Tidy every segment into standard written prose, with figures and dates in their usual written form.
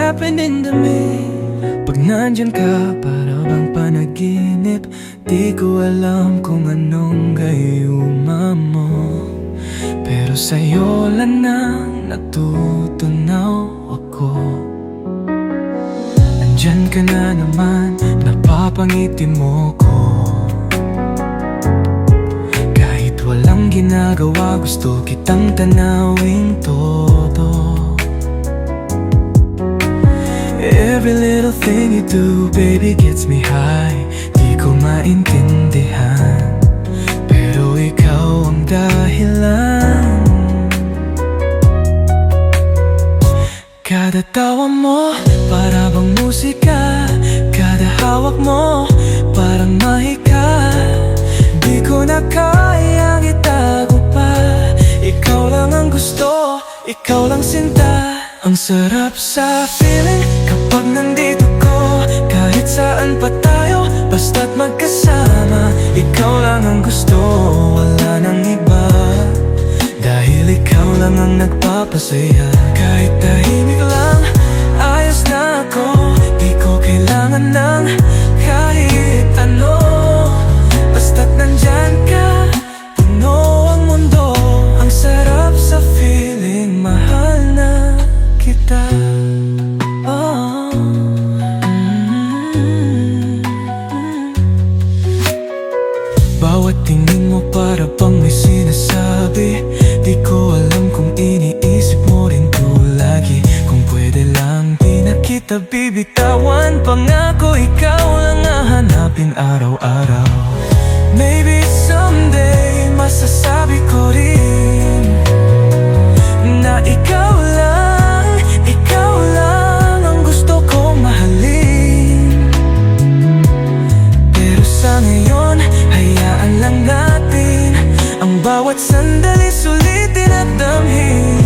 happening to me. Pag nandyan ka, para bang panaginip. Di ko alam kung anong gayuma mo, pero sa'yo lang nang natutunaw ako. Andyan ka na naman, napapangiti mo ko. Kahit walang ginagawa, gusto kitang tanawing todo. Every little thing you do, baby, gets me high. Di ko maintindihan, pero ikaw ang dahilan. Kada tawa mo, para bang musika. Kada hawak mo, parang mahika. Di ko na kayang itago pa. Ikaw lang ang gusto, ikaw lang sinta. Ang sarap sa feeling kapag nandito ko. Kahit saan pa tayo, basta't magkasama. Ikaw lang ang gusto, wala nang iba. Dahil ikaw lang ang nagpapasaya. Kahit tahimik lang, ayos na ako. Di ko kailangan ng kahit ano. Basta't nandyan ka, puno ang mundo. Ang sarap sa feeling, mahal na kita. Oh. Bawat tingin mo para bang may sinasabi. Di ko alam kung iniisip mo rin ko lagi. Kung pwede lang di na kita bibitawan. Pangako ikaw lang hahanapin araw-araw. Maybe someday masasabi ko rin na ikaw lang ang gusto kong mahalin. Pero sa ngayon, hayaan lang natin ang bawat sandali sulitin at damhin.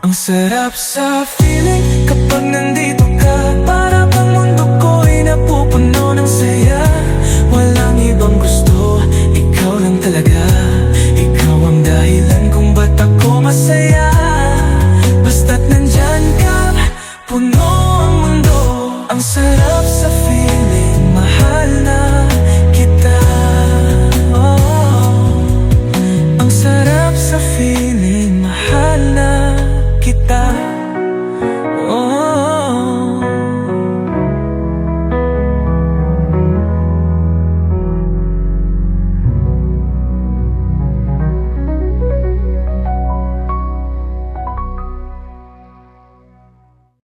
Ang sarap sa